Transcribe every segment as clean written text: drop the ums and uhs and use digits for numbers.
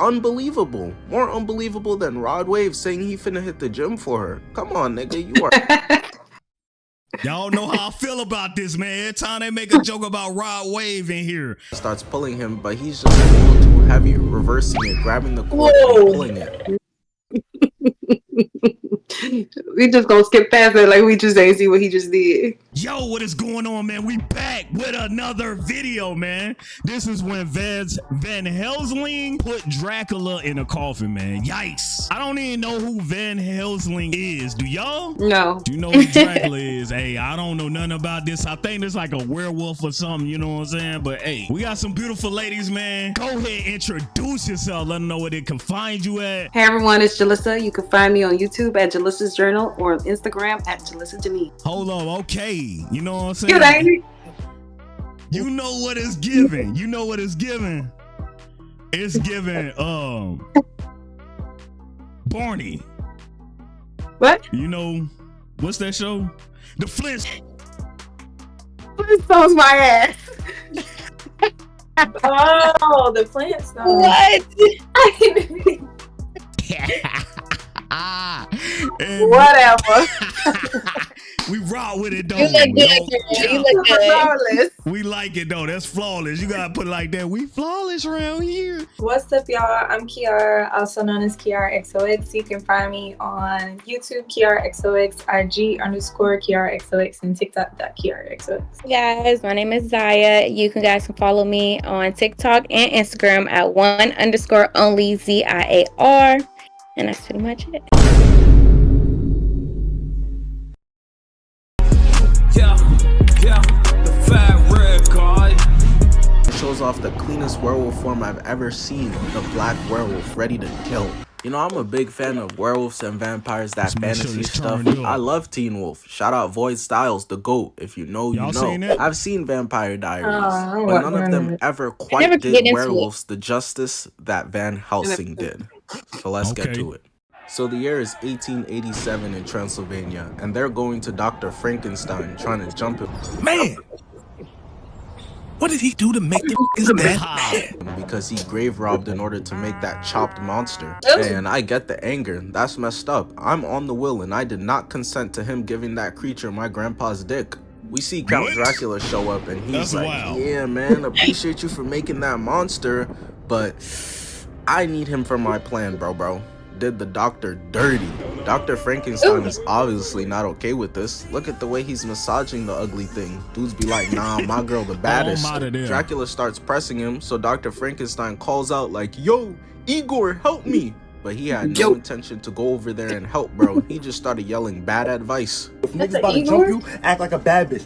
Unbelievable. More unbelievable than Rod Wave saying he finna hit the gym for her. Come on, nigga, you are... Y'all know how I feel about this, man. Every time they make a joke about Rod Wave in here. Starts pulling him, but he's just a little too heavy, reversing it, grabbing the cord and pulling it. We just gonna skip past it like we just ain't see what he just did. Yo, what is going on, man? We back with another video, man. This is when Van Helsing put Dracula in a coffin, man. Yikes. I don't even know who Van Helsing is. Do y'all? No. Do you know who Dracula is? Hey, I don't know nothing about this. I think it's like a werewolf or something, you know what I'm saying? But hey, we got some beautiful ladies, man. Go ahead, introduce yourself. Let them know where they can find you at. Hey everyone, it's Jelissa. You can find me on YouTube at Jelissa's Journal or on Instagram at jelissajenine. Hold on, okay. You know what I'm saying? You know what it's giving. You know what it's giving. It's giving Barney. What? You know what's that show? The Flintstones. Flintstones my ass. Oh, the Flintstones. What? Whatever. We rock with it, though. You look good, girl. You look good. Flawless. We like it, though. That's flawless. You gotta put it like that. We flawless around here. What's up, y'all? I'm Kiara, also known as Kiara XOX. You can find me on YouTube, Kiara XOX, IG _Kiara XOX, and TikTok.Kiara XOX. Hey guys, my name is Zaya. You guys can follow me on TikTok and Instagram at @1_only ZIAR. And that's pretty much it. The fat red guy. It shows off the cleanest werewolf form I've ever seen, the black werewolf, ready to kill. You know, I'm a big fan of werewolves and vampires, that fantasy stuff. I love Teen Wolf. Shout out Void Styles, the GOAT. If you know, you know. I've seen Vampire Diaries, but none of them ever quite did werewolves the justice that Van Helsing did. So let's get to it. So the year is 1887 in Transylvania, and they're going to Dr. Frankenstein, trying to jump him. Man! What did he do to make the that mad? Because he grave robbed in order to make that chopped monster. And I get the anger. That's messed up. I'm on the will, and I did not consent to him giving that creature my grandpa's dick. We see Count Dracula show up, and he's like, yeah, man, appreciate you for making that monster, but I need him for my plan, bro. Did the doctor dirty. Dr. Frankenstein is obviously not okay with this. Look at the way he's massaging the ugly thing. Dudes be like, nah, my girl the baddest. Dracula starts pressing him, so Dr. Frankenstein calls out like, yo, Igor, help me. But he had no intention to go over there and help, bro. He just started yelling bad advice. If niggas about to jump you, act like a bad bitch.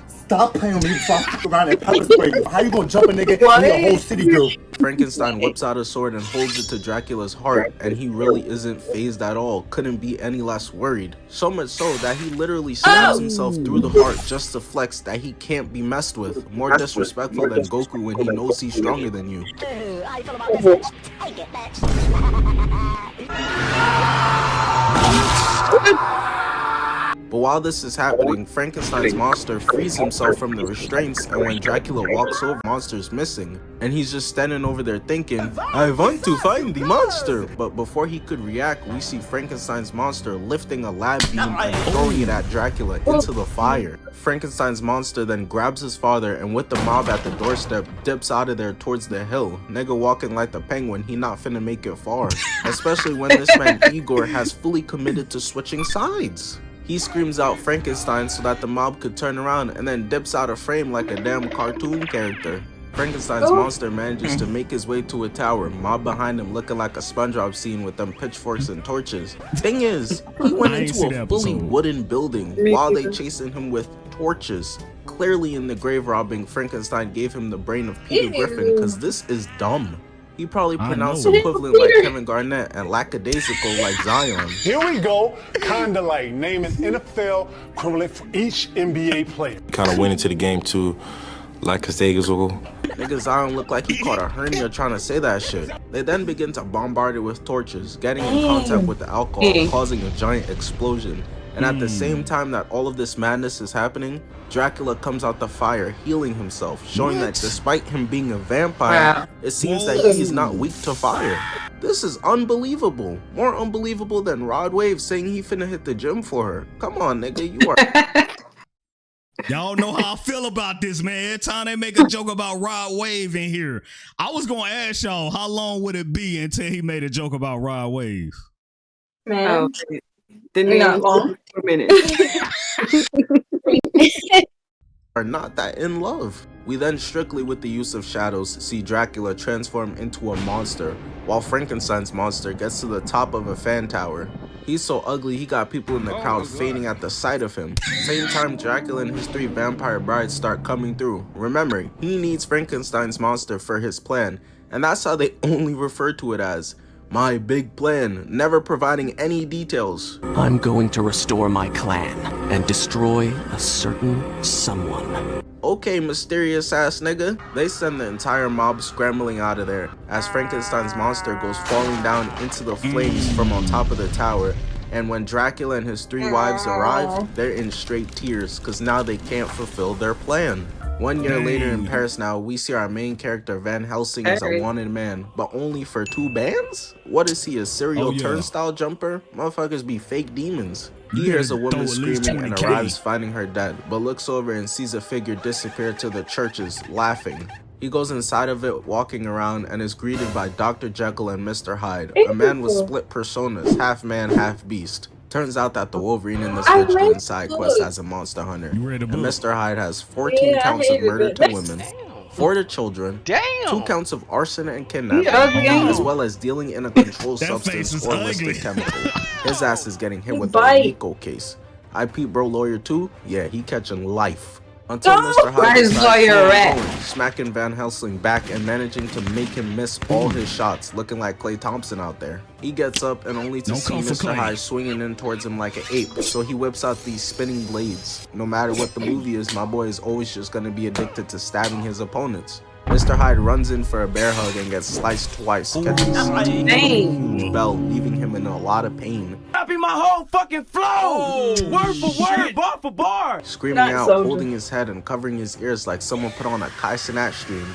Stop playing with me before I fuck around and pepper spray you. How you gonna jump a nigga and be a whole city girl? Frankenstein whips out a sword and holds it to Dracula's heart, and he really isn't fazed at all. Couldn't be any less worried. So much so that he literally stabs himself through the heart just to flex that he can't be messed with. More disrespectful than Goku when he knows he's stronger than you. How you feel about this? Take it, bitch. But while this is happening, Frankenstein's monster frees himself from the restraints, and when Dracula walks over, monster's missing. And he's just standing over there thinking, I want to find the monster! But before he could react, we see Frankenstein's monster lifting a lab beam and throwing it at Dracula into the fire. Frankenstein's monster then grabs his father, and with the mob at the doorstep, dips out of there towards the hill. Nigga walking like the penguin, he not finna make it far. Especially when this man Igor has fully committed to switching sides. He screams out Frankenstein so that the mob could turn around, and then dips out of frame like a damn cartoon character. Frankenstein's monster manages to make his way to a tower, mob behind him looking like a SpongeBob scene with them pitchforks and torches. Thing is, he went into a fully wooden building while they chasing him with torches. Clearly in the grave robbing, Frankenstein gave him the brain of Peter Griffin, cause this is dumb. He probably pronounced equivalent like Kevin Garnett and lackadaisical like Zion. Here we go, kinda like naming NFL equivalent for each NBA player. Kinda went into the game too, like lackadaisical. Nigga Zion looked like he caught a hernia trying to say that shit. They then begin to bombard it with torches, getting in contact with the alcohol, causing a giant explosion. And at the same time that all of this madness is happening, Dracula comes out the fire, healing himself, showing that despite him being a vampire, it seems that he is not weak to fire. This is unbelievable. More unbelievable than Rod Wave saying he finna hit the gym for her. Come on, nigga, you are... Y'all know how I feel about this, man. Every time they make a joke about Rod Wave in here, I was gonna ask y'all, how long would it be until he made a joke about Rod Wave? Man, Didn't not long. For a minute. Are not that in love. We then, strictly with the use of shadows, see Dracula transform into a monster, while Frankenstein's monster gets to the top of a fan tower. He's so ugly he got people in the crowd fainting at the sight of him. Same time Dracula and his 3 vampire brides start coming through. Remember, he needs Frankenstein's monster for his plan, and that's how they only refer to it as my big plan, never providing any details. I'm going to restore my clan and destroy a certain someone. Okay, mysterious ass nigga. They send the entire mob scrambling out of there as Frankenstein's monster goes falling down into the flames from on top of the tower. And when Dracula and his 3 wives arrive, they're in straight tears because now they can't fulfill their plan. 1 year later in Paris now, we see our main character Van Helsing as a wanted man, but only for 2 bands? What is he, a serial turnstile jumper? Motherfuckers be fake demons. He hears a woman screaming and arrives finding her dead, but looks over and sees a figure disappear to the churches, laughing. He goes inside of it, walking around, and is greeted by Dr. Jekyll and Mr. Hyde, a man with split personas, half man, half beast. Turns out that the Wolverine in this bitch doing side quest as a monster hunter, and Mr. Hyde has 14 counts of murder to women, 4 to children, 2 counts of arson and kidnapping, as well as dealing in a controlled substance or listed chemical. His ass is getting hit with a RICO case. I peep bro lawyer too, yeah, he catching life. Until Mr. Hyde decides smacking Van Helsing back and managing to make him miss all his shots, looking like Klay Thompson out there. He gets up and only to see Mr. Hyde swinging in towards him like an ape, so he whips out these spinning blades. No matter what the movie is, my boy is always just gonna be addicted to stabbing his opponents. Mr. Hyde runs in for a bear hug and gets sliced twice, catching huge bell, leaving him in a lot of pain. Copy my whole fucking flow! Word for word, bar for bar! Screaming out, holding his head and covering his ears like someone put on a Kai Cenat stream.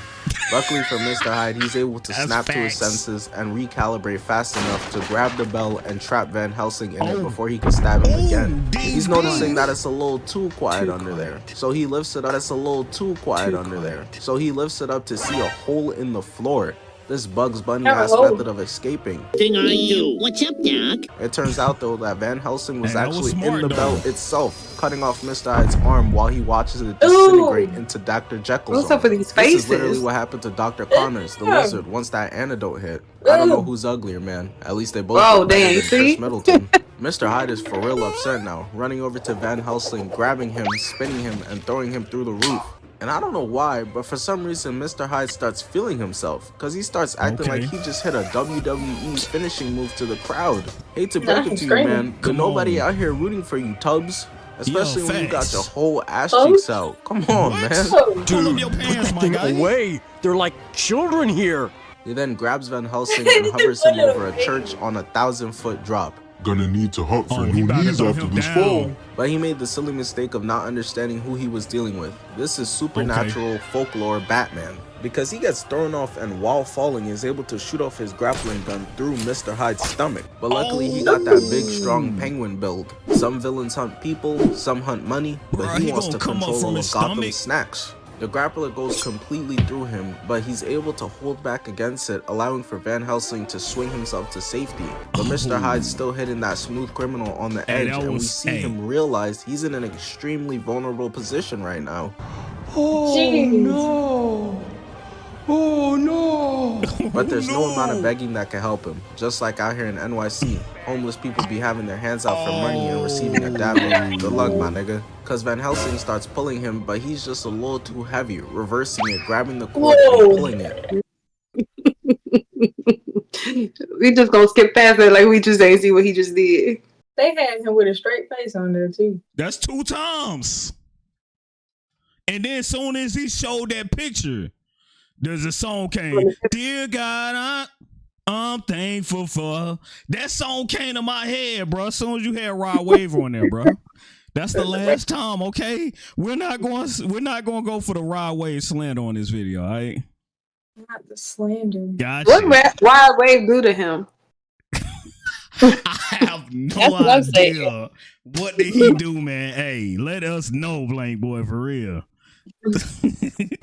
Luckily for Mr. Hyde, he's able to snap to his senses and recalibrate fast enough to grab the bell and trap Van Helsing in it before he can stab him again. He's noticing that it's a little too quiet under there, so he lifts it up. It's a little too quiet under there, so he lifts it up to see a hole in the floor. This Bugs Bunny ass method of escaping. Thing on you. What's up, Doc? It turns out though that Van Helsing was actually in the bell itself, cutting off Mr. Hyde's arm while he watches it disintegrate into Dr. Jekyll's What's up with these This is faces? literally what happened to Dr. Connors, the lizard, once that antidote hit. I don't know who's uglier, man. At least they both look better than Chris Middleton. Mr. Hyde is for real upset now, running over to Van Helsing, grabbing him, spinning him, and throwing him through the roof. And I don't know why, but for some reason Mr. Hyde starts feeling himself, because he starts acting like he just hit a WWE finishing move to the crowd. Hate to break it to you, man, but nobody out here rooting for you, Tubbs. Especially when you got your whole ass cheeks out. Come on, man. Dude, put that thing away. They're like children here. He then grabs Van Helsing and hovers him over a church on a 1,000-foot drop. Gonna need to hop for new knees after this fall. But he made the silly mistake of not understanding who he was dealing with. This is supernatural folklore Batman, because he gets thrown off and while falling is able to shoot off his grappling gun through Mr. Hyde's stomach. But luckily he got that big strong penguin build. Some villains hunt people, some hunt money, but he wants to control all of Gotham's snacks. The grappler goes completely through him, but he's able to hold back against it, allowing for Van Helsing to swing himself to safety. But Mr. Hyde's still hitting that smooth criminal on the edge, and we see him realize he's in an extremely vulnerable position right now. Oh no! Oh no! But there's no amount of begging that can help him. Just like out here in NYC, homeless people be having their hands out for money and receiving a dab. Good luck, my nigga. Cause Van Helsing starts pulling him, but he's just a little too heavy, reversing it, grabbing the cord and pulling it. We just gonna skip past that like we just ain't see what he just did. They had him with a straight face on there too. That's 2 times. And then soon as he showed that picture, there's a song came. Dear God, I'm thankful for that song came to my head, bro. As soon as you had Rod Wave on there, bro. That's the last time, okay? We're not going to go for the Rod Wave slander on this video, all right? Not the slander. Gotcha. What Wild Wave do to him? I have no idea. What did he do, man? Hey, let us know, BlankBoy, for real.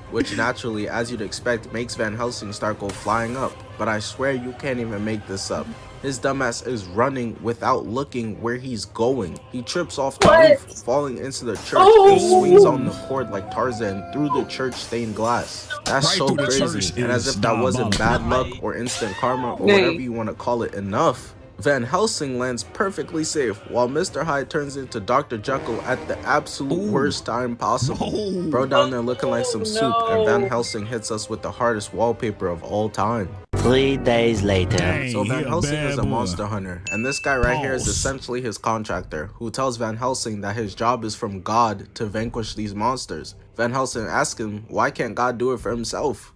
Which naturally, as you'd expect, makes Van Helsing start go flying up. But I swear you can't even make this up. His dumbass is running without looking where he's going. He trips off the roof, falling into the church, and swings on the cord like Tarzan through the church stained glass. That's Right so through the crazy. church And as is if that wasn't bad luck diabolical. or instant karma or whatever you want to call it enough, Van Helsing lands perfectly safe while Mr. Hyde turns into Dr. Jekyll at the absolute worst time possible. Bro down there looking like some soup, and Van Helsing hits us with the hardest wallpaper of all time. 3 days later. Dang, So Van he Helsing bad is a boy. monster hunter, and this guy right here is Pause. essentially his contractor, who tells Van Helsing that his job is from God to vanquish these monsters. Van Helsing asks him, why can't God do it for himself?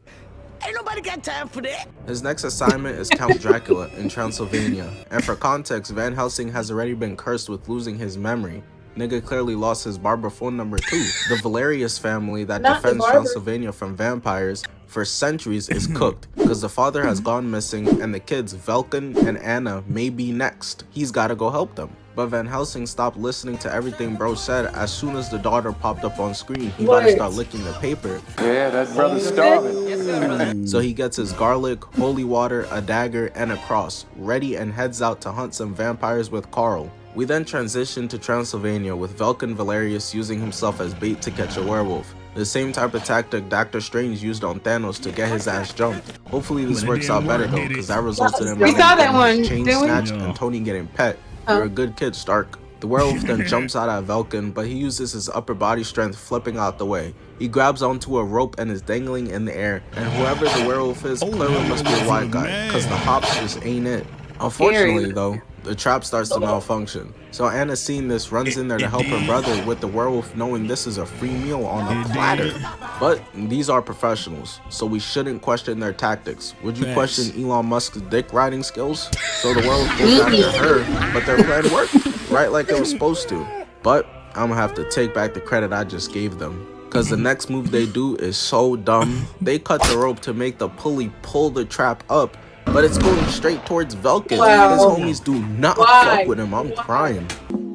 Ain't nobody got time for that. His next assignment is Count Dracula in Transylvania, and for context, Van Helsing has already been cursed with losing his memory. Nigga clearly lost his barber phone number too. The Valerius family that Not the defends barber. Transylvania from vampires for centuries is cooked, because the father has gone missing and the kids Velkan and Anna may be next. He's gotta go help them. But Van Helsing stopped listening to everything bro said as soon as the daughter popped up on screen. He gotta start licking the paper. Yeah, that brother's starving. So he gets his garlic, holy water, a dagger, and a cross, ready and heads out to hunt some vampires with Carl. We then transition to Transylvania with Velkan Valerius using himself as bait to catch a werewolf. The same type of tactic Doctor Strange used on Thanos to get his ass jumped. Hopefully this But it works didn't out better work, though, did it? because that resulted in We saw that one, getting his chain didn't we? snatched Yeah. and Tony getting pet. You're a good kid, Stark. The werewolf then jumps out at Velkan, but he uses his upper body strength flipping out the way. He grabs onto a rope and is dangling in the air, and whoever the werewolf is clearly must be a white guy, because the hops just ain't it. Unfortunately though, the trap starts to malfunction. So Anna, seeing this, runs in there to help her brother, with the werewolf knowing this is a free meal on a platter. But these are professionals, so we shouldn't question their tactics. Would you Facts. question Elon Musk's dick riding skills? So the werewolf goes after her, but their plan worked, right like it was supposed to. But I'm gonna have to take back the credit I just gave them, because the next move they do is so dumb. They cut the rope to make the pulley pull the trap up, but it's going straight towards Velkan. Wow. His homies do not Why? fuck with him. I'm crying.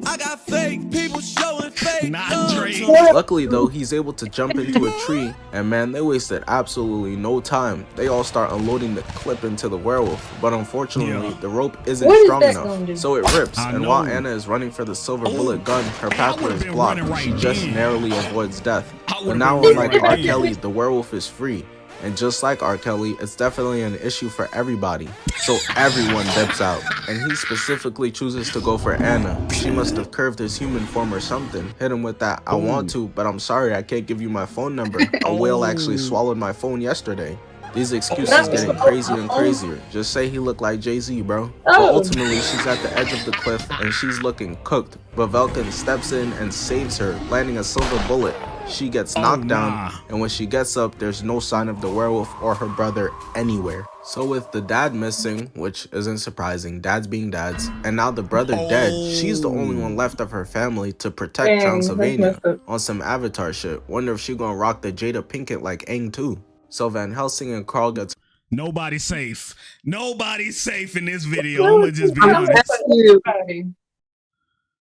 I got fake people showing fake. Not Drake. Luckily though, he's able to jump into a tree, and man, they wasted absolutely no time. They all start unloading the clip into the werewolf, but unfortunately Yeah. the rope isn't What is strong that gonna enough, do? so it rips. I And know. while Anna is running for the silver bullet gun, her pathway would've is been blocked. running right She just then. narrowly avoids death. I But would've now, been unlike running R. right then. Kelly, the werewolf is free. And just like R. Kelly, it's definitely an issue for everybody. So everyone dips out. And he specifically chooses to go for Anna. She must have curved his human form or something. Hit him with that, I want to, but I'm sorry, I can't give you my phone number. A whale actually swallowed my phone yesterday. These excuses getting crazier and crazier. Just say he looked like Jay-Z, bro. But ultimately, she's at the edge of the cliff and she's looking cooked. But Velkan steps in and saves her, landing a silver bullet. She gets knocked down, and when she gets up, there's no sign of the werewolf or her brother anywhere. So with the dad missing, which isn't surprising, dads being dads, and now the brother dead, she's the only one left of her family to protect Dang, Transylvania. that's messed up. On some Avatar shit. Wonder if she gonna rock the Jada Pinkett like Aang too. So Van Helsing and Carl gets Nobody's safe. Nobody's safe in this video. I'm gonna just be I'm honest. asking you.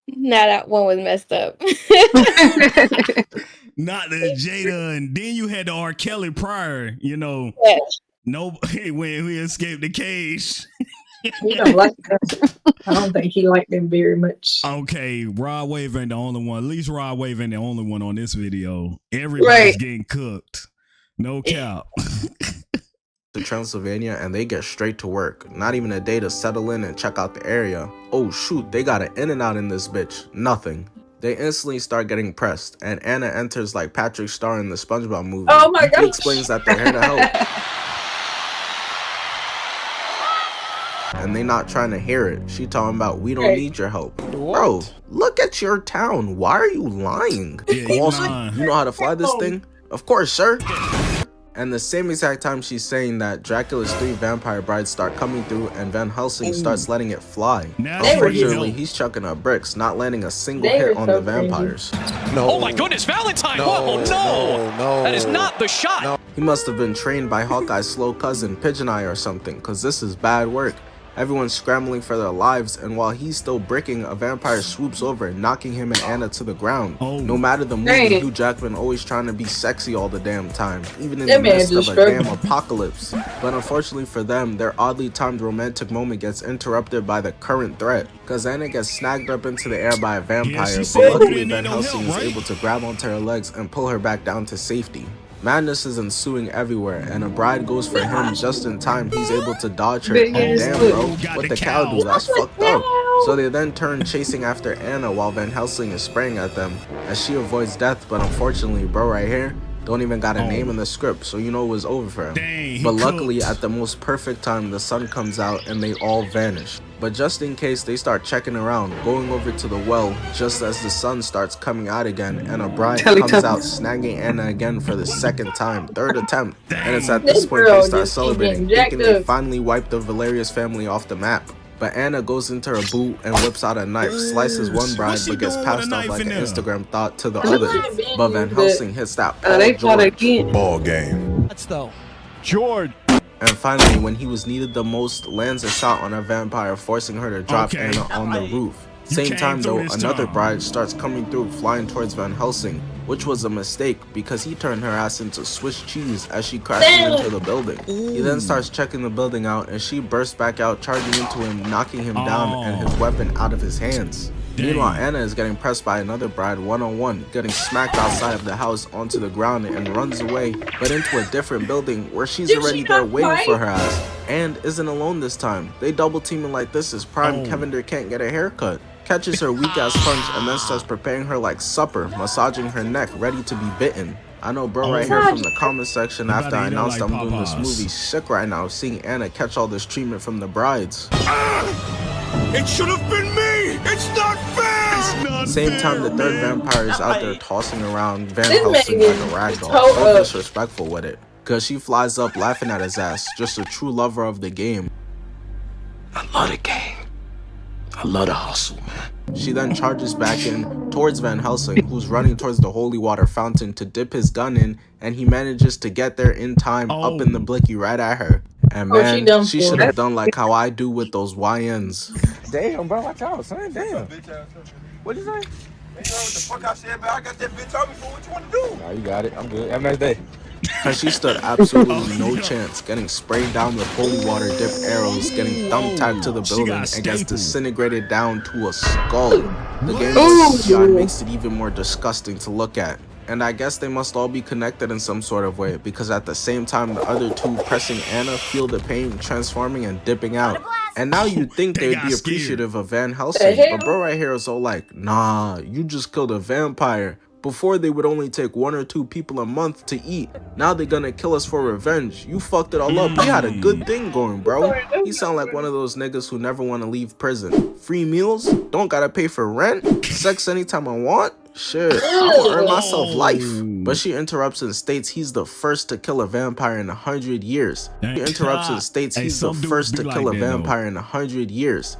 Nah, that one was messed up. Not the Jada, and then you had the R. Kelly prior, you know. Yeah. Nobody when we escaped the cage. He don't like them. I don't think he liked them very much. Okay, Rod Wave ain't the only one. At least Rod Wave ain't the only one on this video. Everybody's Right. getting cooked. No cap. to Transylvania and they get straight to work. Not even a day to settle in and check out the area. Oh shoot, they got an in and out in this bitch. Nothing. They instantly start getting pressed, and Anna enters like Patrick Star in the SpongeBob movie. Oh my gosh. He explains that they're here to help. And they not trying to hear it. She talking about, we don't need your help. Bro, look at your town. Why are you lying? Yeah, you Also, lying. you know how to fly this thing? Of course, sir. And the same exact time she's saying that, Dracula's 3 vampire brides start coming through and Van Helsing starts letting it fly. Unfortunately, he's chucking up bricks, not landing a single hit on the vampires. No. Oh my goodness, Valentine! No, Whoa, no. That is not the shot! No. He must have been trained by Hawkeye's slow cousin, Pigeon Eye or something, cause this is bad work. Everyone's scrambling for their lives, and while he's still bricking, a vampire swoops over, knocking him and Anna to the ground. No matter the movie, Hugh Jackman always trying to be sexy all the damn time, even in the midst of a damn apocalypse. But unfortunately for them, their oddly timed romantic moment gets interrupted by the current threat, cause Anna gets snagged up into the air by a vampire, but luckily Van Helsing is able to grab onto her legs and pull her back down to safety. Madness is ensuing everywhere, and a bride goes for him just in time. He's able to dodge her. And damn, bro, what the cow do? That's fucked up. So they then turn chasing after Anna while Van Helsing is spraying at them as she avoids death. But unfortunately, bro right here don't even got a name in the script, so you know it was over for him. But luckily, at the most perfect time, the sun comes out and they all vanish. But just in case, they start checking around, going over to the well just as the sun starts coming out again, and a bride comes out, snagging Anna again for the 2nd time, 3rd attempt. And it's at this point they start celebrating, thinking they finally wiped the Valerius family off the map. But Anna goes into her boot and whips out a knife, slices one bride, but gets passed off like an Instagram thought to the other. But Van Helsing hits that ball game. That's though. George. And finally, when he was needed the most, lands a shot on a vampire, forcing her to drop Anna on the roof. Same time though, another bride starts coming through, flying towards Van Helsing, which was a mistake because he turned her ass into Swiss cheese as she crashed into the building. He then starts checking the building out, and she bursts back out, charging into him, knocking him down and his weapon out of his hands. Meanwhile, Anna is getting pressed by another bride one-on-one, getting smacked outside of the house onto the ground and runs away, but into a different building where she's already there waiting for her ass, and isn't alone this time. They double teaming like this is prime Kevin can't get a haircut. Catches her weak ass punch and then starts preparing her like supper, massaging her neck, ready to be bitten. I know bro right here from the comment section after I announced I'm doing this movie sick right now, seeing Anna catch all this treatment from the brides. It should have been me! It's not fair! Same time the 3rd vampire is out there tossing around Van Helsing like a ragdoll, so disrespectful with it. Cause she flies up laughing at his ass, just a true lover of the game. I love the game. I love the hustle, man. She then charges back in towards Van Helsing, who's running towards the holy water fountain to dip his gun in, and he manages to get there in time, up in the blicky right at her. And man, she should have done like how I do with those YNs. Damn, bro, watch out, son. Damn. What'd you say? What the fuck I said, man? I got that bitch on me for what you want to do. Nah, you got it. I'm good. Have a nice day. And she stood absolutely no chance, getting sprayed down with holy water dipped arrows, getting thumbtacked to the building, and gets disintegrated down to a skull. The game's CGI makes it even more disgusting to look at. And I guess they must all be connected in some sort of way, because at the same time the other two pressing Anna feel the pain, transforming and dipping out. And now you'd think they'd be appreciative of Van Helsing, but bro right here is all like, nah, you just killed a vampire. Before they would only take 1 or 2 people a month to eat. Now they're gonna kill us for revenge. You fucked it all up. We had a good thing going, bro. You sound like one of those niggas who never want to leave prison. Free meals? Don't gotta pay for rent? Sex anytime I want? Shit, I will earn myself life. But she interrupts and states he's the first to kill a vampire in 100 years. She interrupts and states he's the first to kill a vampire in 100 years.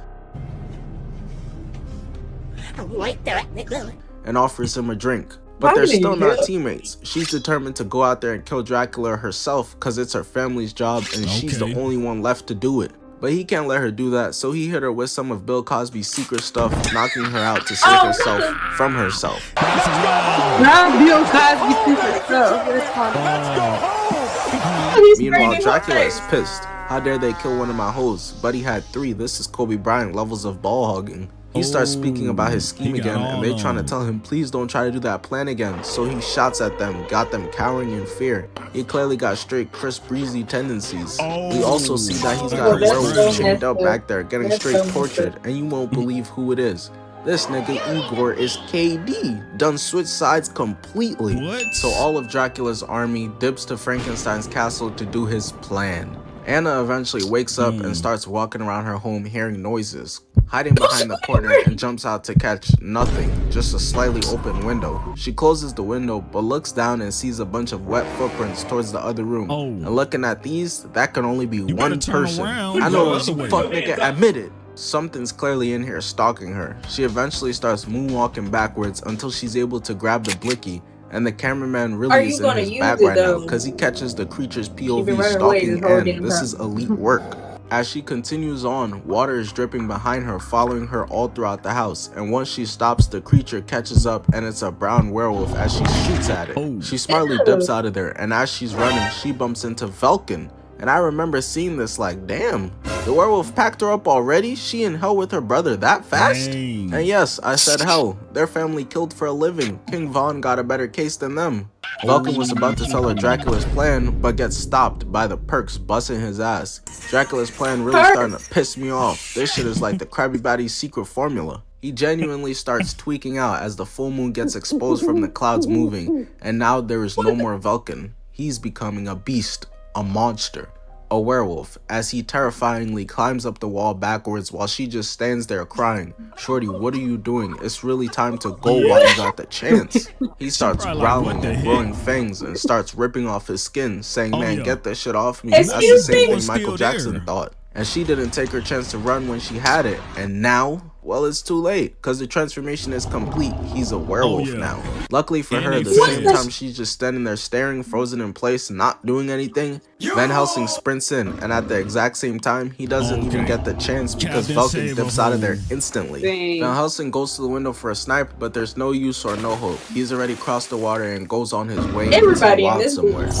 And offers him a drink. But they're still not teammates. She's determined to go out there and kill Dracula herself because it's her family's job and she's the only one left to do it. But he can't let her do that, so he hit her with some of Bill Cosby's secret stuff, knocking her out to save herself from herself. Not Bill Cosby's secret stuff. Meanwhile, Dracula is pissed. How dare they kill one of my hoes? But he had 3. This is Kobe Bryant levels of ball hugging. He starts speaking about his scheme again, and they trying to tell him, please don't try to do that plan again. So he shots at them, got them cowering in fear. He clearly got straight Chris Breezy tendencies. We also see that he's got a werewolf chained up back there, getting straight tortured, and you won't believe who it is. This nigga Igor is KD, done switch sides completely. So all of Dracula's army dips to Frankenstein's castle to do his plan. Anna eventually wakes up and starts walking around her home hearing noises. hiding behind the corner, and jumps out to catch nothing, just a slightly open window. She closes the window but looks down and sees a bunch of wet footprints towards the other room. And looking at these, that can only be one person. I know what you fuck nigga, admit it. Something's clearly in here stalking her. She eventually starts moonwalking backwards until she's able to grab the blicky, and the cameraman really is in his bag right now because he catches the creature's POV stalking, and this is elite work. As she continues on, water is dripping behind her, following her all throughout the house, and once she stops, the creature catches up, and it's a brown werewolf as she shoots at it. She smartly dips out of there, and as she's running, she bumps into Velkan. And I remember seeing this like, damn, the werewolf packed her up already? She in hell with her brother that fast? Dang. And yes, I said hell. Their family killed for a living. King Von got a better case than them. Velkan was about to tell her Dracula's plan, but gets stopped by the perks busting his ass. Dracula's plan really starting to piss me off. This shit is like the Krabby Patty's secret formula. He genuinely starts tweaking out as the full moon gets exposed from the clouds moving, and now there is no more Velkan. He's becoming a beast. A monster, a werewolf, as he terrifyingly climbs up the wall backwards while she just stands there crying. Shorty, what are you doing? It's really time to go while you got the chance. He starts growling and growing fangs and starts ripping off his skin, saying, man, get that shit off me. That's the same thing Michael Jackson thought. And she didn't take her chance to run when she had it. And now, well, it's too late, because the transformation is complete. He's a werewolf now. Luckily for her, the same time she's just standing there staring, frozen in place, not doing anything, Van Helsing sprints in, and at the exact same time, he doesn't even get the chance because Velkan dips out of there instantly. Van Helsing goes to the window for a snipe, but there's no use or no hope. He's already crossed the water and goes on his way into the wild somewhere.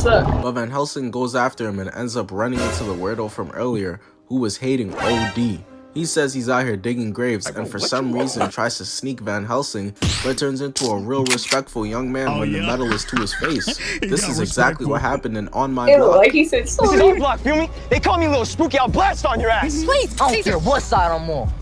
But Van Helsing goes after him and ends up running into the weirdo from earlier, who was hating OD. He says he's out here digging graves and for some reason tries to sneak Van Helsing, but turns into a real respectful young man when the metal is to his face. This is exactly what happened in On My Block. Like he said, this is our block, feel me? They call me Little Spooky, I'll blast on your ass. Please, I don't care what side I'm on.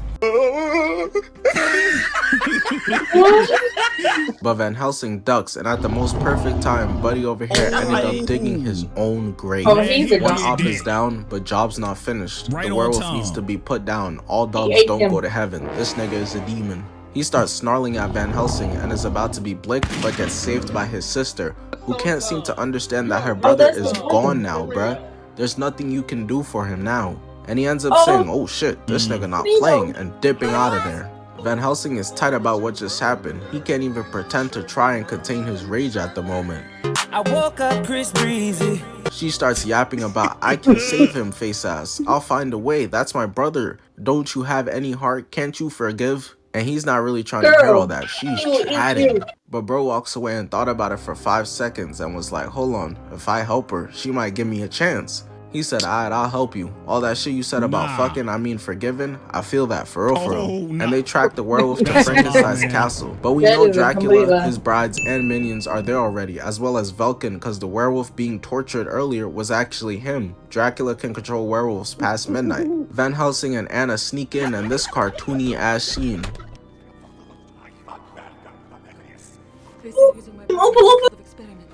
But Van Helsing ducks, and at the most perfect time, Buddy over here ended up digging his own grave. One op is down, but job's not finished. The werewolf needs to be put down. All dogs don't go to heaven. This nigga is a demon. He starts snarling at Van Helsing and is about to be blicked, but gets saved by his sister, who can't seem to understand that her brother is gone now, bruh. There's nothing you can do for him now. And he ends up saying, oh shit, this nigga not playing, and dipping out of there. Van Helsing is tight about what just happened. He can't even pretend to try and contain his rage at the moment. I woke up Chris Breezy. She starts yapping about, I can save him, face ass. I'll find a way. That's my brother. Don't you have any heart? Can't you forgive? And he's not really trying to hear all that. She's chatting. But bro walks away and thought about it for 5 seconds and was like, hold on, if I help her, she might give me a chance. He said, alright, I'll help you. All that shit you said about fucking, I mean forgiven, I feel that for real. And they track the werewolf to Frankenstein's castle. But we know Dracula, his brides, and minions are there already, as well as Velkan, because the werewolf being tortured earlier was actually him. Dracula can control werewolves past midnight. Van Helsing and Anna sneak in this cartoony ass scene.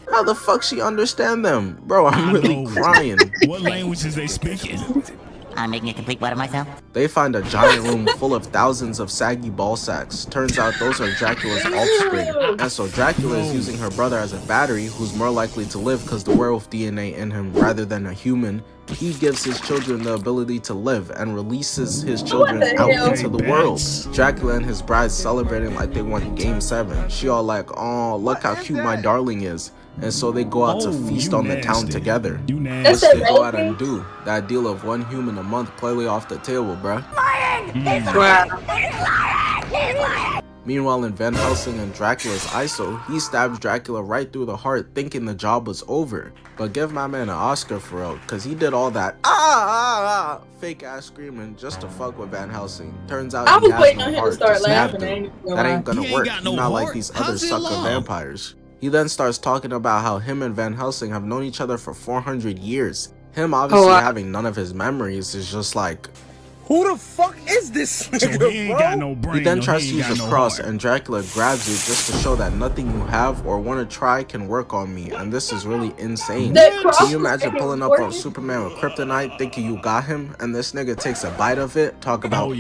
How the fuck she understand them? Bro, I'm really crying. What language is they speaking? I'm making a complete butt of myself. They find a giant room full of thousands of saggy ball sacks. Turns out those are Dracula's offspring. And so Dracula is using her brother as a battery, who's more likely to live because the werewolf DNA in him rather than a human. He gives his children the ability to live and releases his children out into the world. Dracula and his bride celebrating like they won Game 7. She all like, oh, look how cute my darling is. And so they go out to feast on the town together. What's they go out and do? That deal of 1 human a month clearly off the table, bruh. Meanwhile, in Van Helsing and Dracula's ISO, he stabs Dracula right through the heart, thinking the job was over. But give my man an Oscar for real, cause he did all that fake ass screaming just to fuck with Van Helsing. Turns out he has no heart to stab him. That ain't gonna work. He's not like these other sucker vampires. He then starts talking about how him and Van Helsing have known each other for 400 years. Him obviously having none of his memories is just like, who the fuck is this nigga, so he ain't got no brain. He then tries to use a cross and Dracula grabs it just to show that nothing you have or want to try can work on me, and this is really insane. Can you imagine pulling up on Superman with kryptonite thinking you got him and this nigga takes a bite of it? Talk about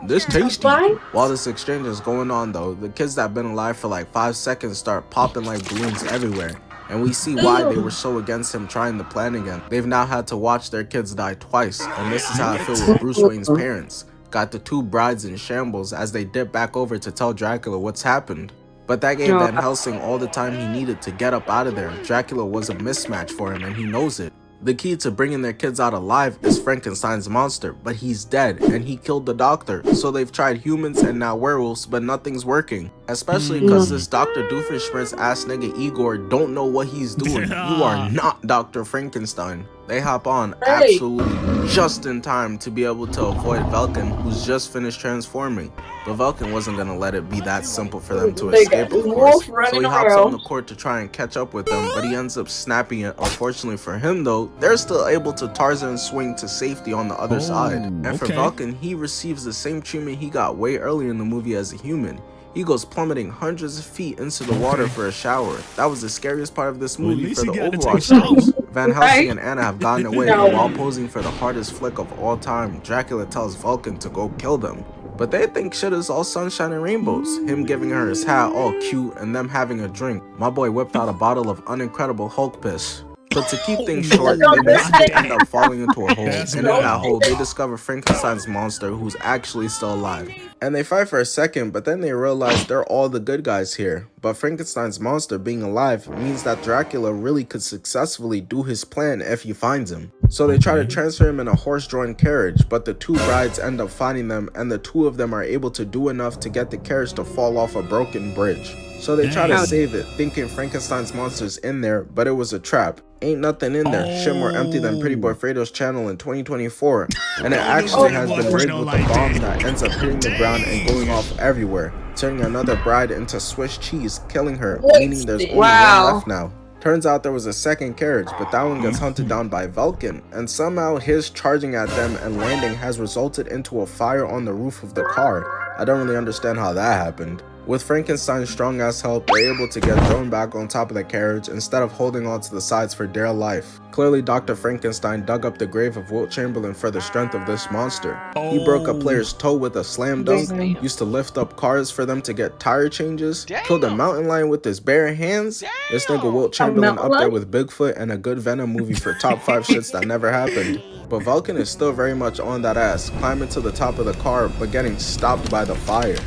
This tasty. While this exchange is going on though, the kids that have been alive for like 5 seconds start popping like balloons everywhere. And we see why they were so against him trying the plan again. They've now had to watch their kids die twice, and this is how I feel with Bruce Wayne's parents. Got the 2 brides in shambles as they dip back over to tell Dracula what's happened. But that gave Van Helsing all the time he needed to get up out of there. Dracula was a mismatch for him and he knows it. The key to bringing their kids out alive is Frankenstein's monster, but he's dead and he killed the doctor. So they've tried humans and now werewolves, but nothing's working. Especially because this Dr. Doofenshmirtz ass nigga Igor don't know what he's doing. You are not Dr. Frankenstein. They hop on absolutely just in time to be able to avoid Velkan, who's just finished transforming. But Velkan wasn't gonna let it be that simple for them to escape, of course. So he hops on the court to try and catch up with them, but he ends up snapping it. Unfortunately for him though, they're still able to Tarzan swing to safety on the other side. And for Velkan, he receives the same treatment he got way earlier in the movie as a human. He goes plummeting hundreds of feet into the water for a shower. That was the scariest part of this movie for the Overwatch fans. Van Helsing and Anna have gotten away, and while posing for the hardest flick of all time, Dracula tells Velkan to go kill them. But they think shit is all sunshine and rainbows. Him giving her his hat all cute and them having a drink. My boy whipped out a bottle of unincredible Hulk piss. But to keep things short, they basically end up falling into a hole, and in that hole, they discover Frankenstein's monster, who's actually still alive. And they fight for a second, but then they realize they're all the good guys here. But Frankenstein's monster being alive means that Dracula really could successfully do his plan if he finds him. So they try to transfer him in a horse-drawn carriage, but the 2 brides end up finding them, and the 2 of them are able to do enough to get the carriage to fall off a broken bridge. So they try to save it, thinking Frankenstein's monster's in there, but it was a trap. Ain't nothing in there. Shit more empty than Pretty Boy Fredo's channel in 2024. And it actually has been rigged with a bomb that ends up hitting the ground and going off everywhere, turning another bride into Swiss cheese, killing her, meaning there's only one left now. Turns out there was a second carriage, but that one gets hunted down by Velkan, and somehow his charging at them and landing has resulted into a fire on the roof of the car. I don't really understand how that happened. With Frankenstein's strong ass help, they're able to get thrown back on top of the carriage instead of holding on to the sides for dear life. Clearly, Dr. Frankenstein dug up the grave of Wilt Chamberlain for the strength of this monster. He broke a player's toe with a slam dunk, used to lift up cars for them to get tire changes, killed a mountain lion with his bare hands. This nigga Wilt Chamberlain up there with Bigfoot and a good Venom movie for top 5 shits that never happened. But Velkan is still very much on that ass, climbing to the top of the car but getting stopped by the fire.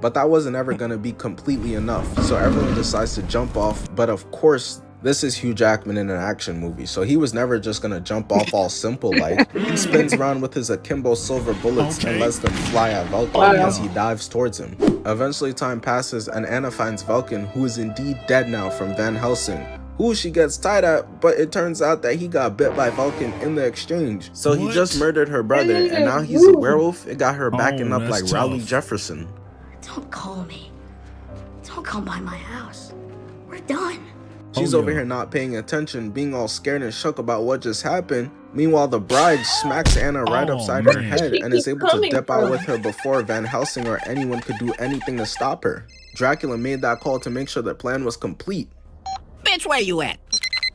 But that wasn't ever gonna be completely enough, so everyone decides to jump off. But of course, this is Hugh Jackman in an action movie, so he was never just gonna jump off all simple like. He spins around with his akimbo silver bullets and lets them fly at Velkan as he dives towards him. Eventually time passes and Anna finds Velkan, who is indeed dead now from Van Helsing, who she gets tied at, but it turns out that he got bit by Velkan in the exchange. So he just murdered her brother, and now he's a werewolf. It got her backing up like Rowley Jefferson. Don't call me. Don't come by my house. We're done. She's over here not paying attention, being all scared and shook about what just happened. Meanwhile, the bride smacks Anna right upside her head and is able to dip out with her before Van Helsing or anyone could do anything to stop her. Dracula made that call to make sure the plan was complete. Bitch, where you at?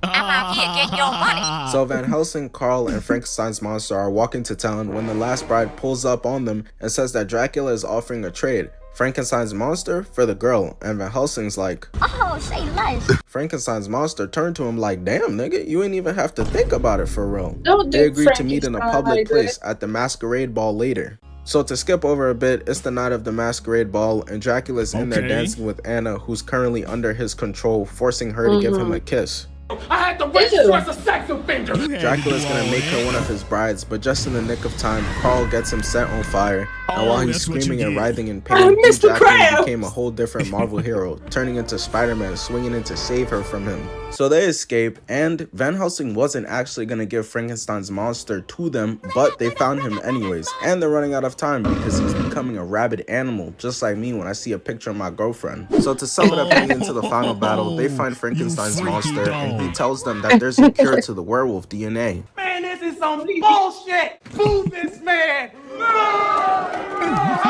I'm out here getting your money. So Van Helsing, Carl, and Frankenstein's monster are walking to town when the last bride pulls up on them and says that Dracula is offering a trade. Frankenstein's monster for the girl, and Van Helsing's like, oh, say less. Frankenstein's monster turned to him like, damn nigga, you ain't even have to think about it for real. Don't They agreed to meet in a Frankenstein public like place at the masquerade ball later. So to skip over a bit, it's the night of the masquerade ball, and Dracula's in there dancing with Anna, who's currently under his control, forcing her to give him a kiss. I had to wait you as a sex offender. Dracula's gonna make her one of his brides, but just in the nick of time, Carl gets him set on fire, and while he's screaming and writhing in pain, Hugh Jackman became a whole different Marvel hero, turning into Spider-Man, swinging in to save her from him. So they escape, and Van Helsing wasn't actually gonna give Frankenstein's monster to them, but they found him anyways, and they're running out of time because he's becoming a rabid animal, just like me when I see a picture of my girlfriend. So to sum it up, heading into the final battle, they find Frankenstein's monster, and he tells them that there's a cure to the werewolf DNA. Man, this is some bullshit. Move this man.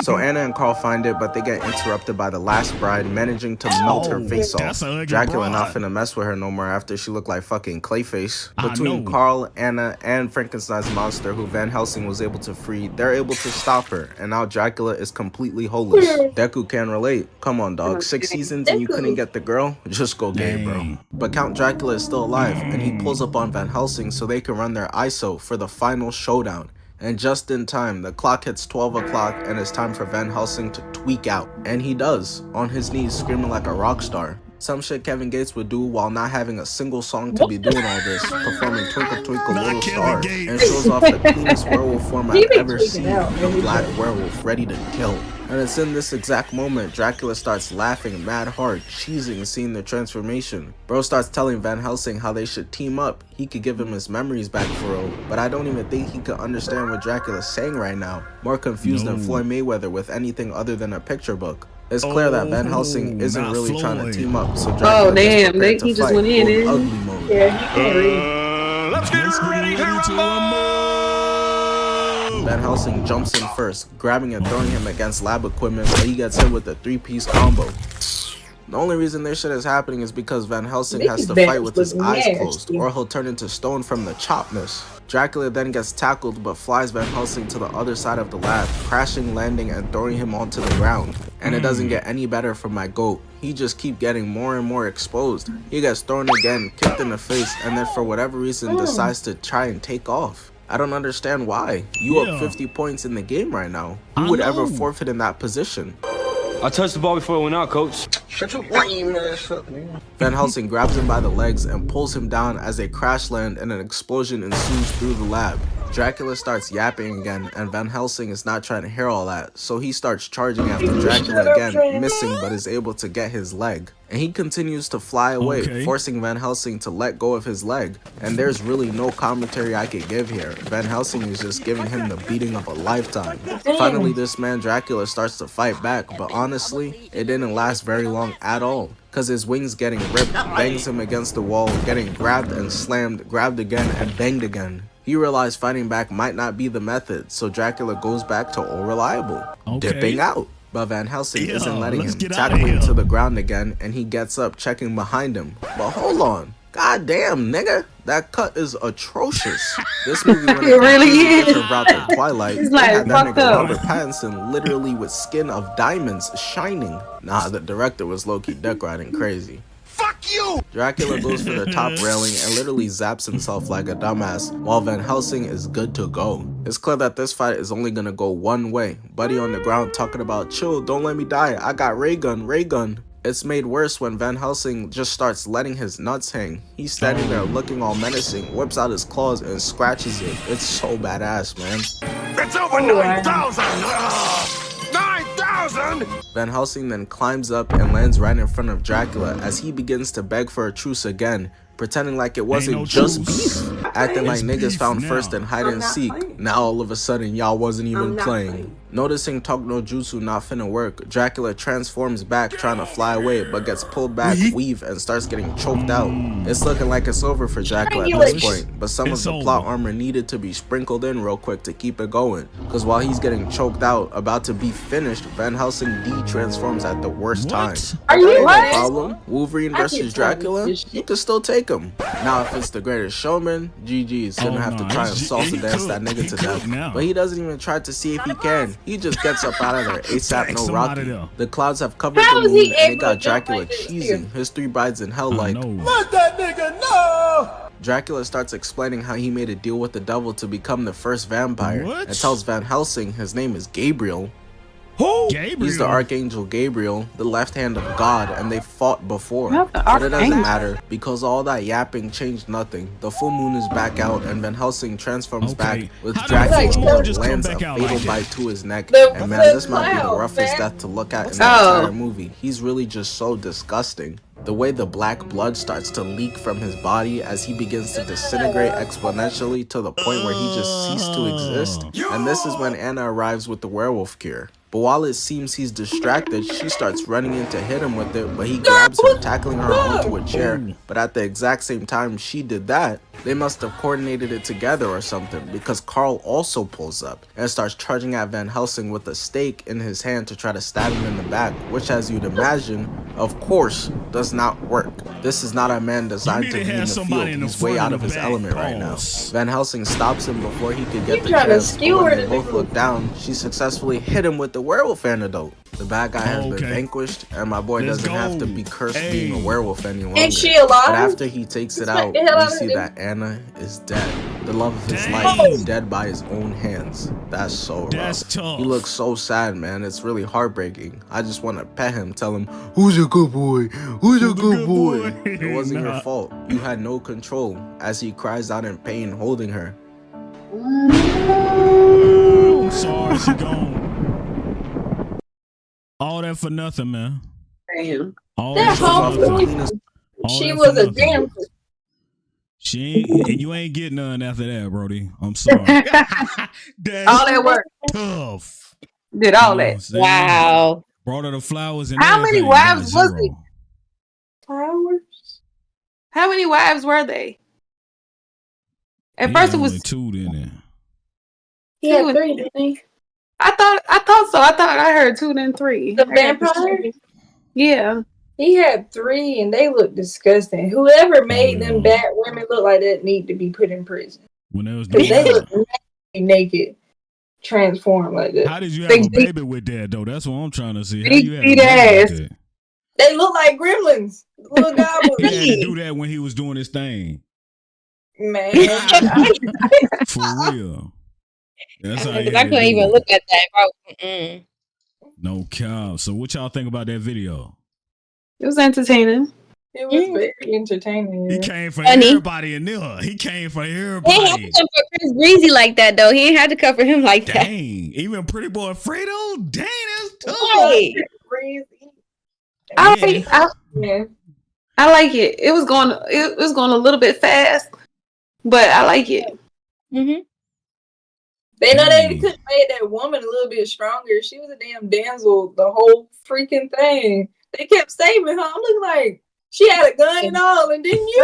So Anna and Carl find it, but they get interrupted by the last bride managing to melt her face off. Dracula not finna mess with her no more after she looked like fucking Clayface. Between Carl, Anna, and Frankenstein's monster, who Van Helsing was able to free, they're able to stop her, and now Dracula is completely holeless. Deku can relate. Come on, dog. 6 seasons and you couldn't get the girl? Just go gay, bro. But Count Dracula is still alive, and he pulls up on Van Helsing so they can run their ISO for the final showdown. And just in time, the clock hits 12 o'clock and it's time for Van Helsing to tweak out. And he does, on his knees screaming like a rock star. Some shit Kevin Gates would do while not having a single song to be doing all this, performing Twinkle Twinkle Little Star, and shows off the cleanest werewolf form I've ever seen, the Black Werewolf, ready to kill. And it's in this exact moment Dracula starts laughing mad hard, cheesing seeing the transformation. Bro starts telling Van Helsing how they should team up. He could give him his memories back for real, but I don't even think he could understand what Dracula's saying right now. More confused than Floyd Mayweather with anything other than a picture book. It's clear that Van Helsing isn't really trying to team up, so Dracula he just went in. Ugly mode. Let's get ready to rumble! Van Helsing jumps in first, grabbing and throwing him against lab equipment, but he gets hit with a 3-piece combo. The only reason this shit is happening is because Van Helsing has to fight with his eyes closed, or he'll turn into stone from the chopness. Dracula then gets tackled but flies Van Helsing to the other side of the lab, crashing, landing, and throwing him onto the ground. And it doesn't get any better from my goat. He just keeps getting more and more exposed. He gets thrown again, kicked in the face, and then for whatever reason decides to try and take off. I don't understand why. You up 50 points in the game right now. Who would ever forfeit in that position? I touched the ball before it went out, coach. Shut your lame ass up, man. Van Helsing grabs him by the legs and pulls him down as they crash land and an explosion ensues through the lab. Dracula starts yapping again, and Van Helsing is not trying to hear all that, so he starts charging after Dracula again, missing but is able to get his leg. And he continues to fly away, forcing Van Helsing to let go of his leg. And there's really no commentary I could give here. Van Helsing is just giving him the beating of a lifetime. Finally, this man Dracula starts to fight back, but honestly, it didn't last very long at all. Cause his wings getting ripped, bangs him against the wall, getting grabbed and slammed, grabbed again and banged again. He realized fighting back might not be the method, so Dracula goes back to all reliable, dipping out. But Van Helsing isn't letting him, tackling him to the ground again, and he gets up, checking behind him. But hold on, goddamn nigga, that cut is atrocious. This movie went a different route than Twilight. They had that nigga Robert Pattinson literally with skin of diamonds shining. Nah, the director was low-key deck riding crazy. Fuck you! Dracula goes for the top railing and literally zaps himself like a dumbass, while Van Helsing is good to go. It's clear that this fight is only gonna go one way. Buddy on the ground talking about, chill, don't let me die, I got ray gun. It's made worse when Van Helsing just starts letting his nuts hang. He's standing there looking all menacing, whips out his claws and scratches it. It's so badass, man. It's over 9,000! 9,000! Van Helsing then climbs up and lands right in front of Dracula as he begins to beg for a truce again, pretending like it wasn't just beef, acting like niggas found first in hide and seek. Now all of a sudden y'all wasn't even playing. Noticing Talk No Jutsu not finna work, Dracula transforms back trying to fly away but gets pulled back, weave, and starts getting choked out. It's looking like it's over for Dracula at this point, but some of the plot armor needed to be sprinkled in real quick to keep it going, cause while he's getting choked out, about to be finished, Van Helsing de-transforms at the worst time. Are you No problem. Wolverine versus Dracula? You can still take him. Now if it's the Greatest Showman, GG's gonna have to try and salsa dance that nigga to death. But he doesn't even try to see if he can. He just gets up out of there ASAP, no Rocky. The clouds have covered the moon and they got Dracula cheesing his 3 brides in hell like, Let that nigga know! Dracula starts explaining how he made a deal with the devil to become the first vampire and tells Van Helsing his name is Gabriel. Who? He's the Archangel Gabriel, the left hand of God, and they fought before. But it doesn't matter, because all that yapping changed nothing. The full moon is back out, and Van Helsing transforms back with Dracula and lands a fatal bite to his neck. And man, this might be the roughest death to look at in the entire movie. He's really just so disgusting. The way the black blood starts to leak from his body as he begins to disintegrate exponentially to the point where he just ceased to exist. And this is when Anna arrives with the werewolf cure. But while it seems he's distracted, she starts running in to hit him with it, but he grabs her, tackling her onto a chair. But at the exact same time she did that, They must have coordinated it together or something, because Carl also pulls up and starts charging at Van Helsing with a stake in his hand to try to stab him in the back, which, as you'd imagine, of course, does not work. This is not a man designed to be in the field. He's way out of his element right now. Van Helsing stops him before he could get the chance, but when they both look down, she successfully hit him with the werewolf antidote. The bad guy has been vanquished, and my boy doesn't have to be cursed being a werewolf any longer. Ain't she alive? But after he takes it out, we see that Anna is dead. The love of his life is dead by his own hands. That's so rough. Tough. He looks so sad, man. It's really heartbreaking. I just want to pet him, tell him, who's a good boy? Who's a good boy? It wasn't your fault. You had no control, as he cries out in pain, holding her. I'm sorry, she gone. All that for nothing, man. Damn. All that for whole nothing. She was a damn. She ain't, and you ain't getting none after that, Brody. I'm sorry. All that work. Tough. Did all that. Wow. Brought her the flowers and how many wives was he? Flowers? How many wives were they? At He first had it was only two, didn't it? He had 3, didn't he? I thought so. I thought I heard 2 then 3. The vampire? Yeah. He had 3 and they look disgusting. Whoever made them bad women look like that need to be put in prison. When they was Because they look naked, transformed like that. How did you have a baby with that though? That's what I'm trying to see. How you have a Big baby ass. with that? They look like gremlins. Little goblins. He had to do that when he was doing his thing. Man. For real. That's how he I had to couldn't do even it. look at that, bro. Mm-mm. No cow. So what y'all think about that video? It was entertaining. It was very entertaining. He came for Funny. everybody in there. He came for He everybody. ain't had to come for Chris Breezy like that, though. He ain't had to come for him like that. Dang. Even Pretty Boy Fredo? Dang, that's tough. Right. I like it. It was going a little bit fast, but I like it. Mm-hmm. They know they could have made that woman a little bit stronger. She was a damn damsel the whole freaking thing. They kept saving her. I'm looking like she had a gun and all, and didn't you?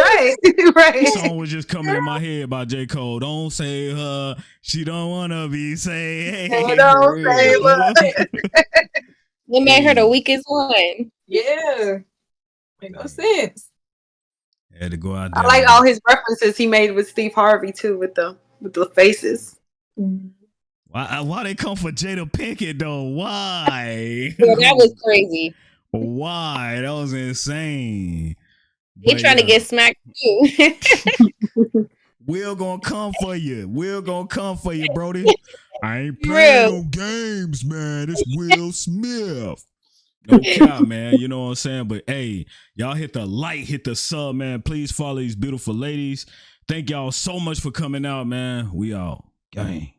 Right. This song was just coming in my head by J. Cole. Don't save her. She don't want to be saved. Don't save her. They made her the weakest one. Yeah. Make no sense. Had to go out there. I like all his references he made with Steve Harvey too, with the faces. Why they come for Jada Pinkett though? Why? Yeah, that was crazy. Why? That was insane. He trying to get smacked too. Will gonna come for you. Will gonna come for you, Brody. I ain't playing no games, man. It's Will Smith. No cap, man. You know what I'm saying? But hey, y'all hit the like, hit the sub, man. Please follow these beautiful ladies. Thank y'all so much for coming out, man. We out. Gang.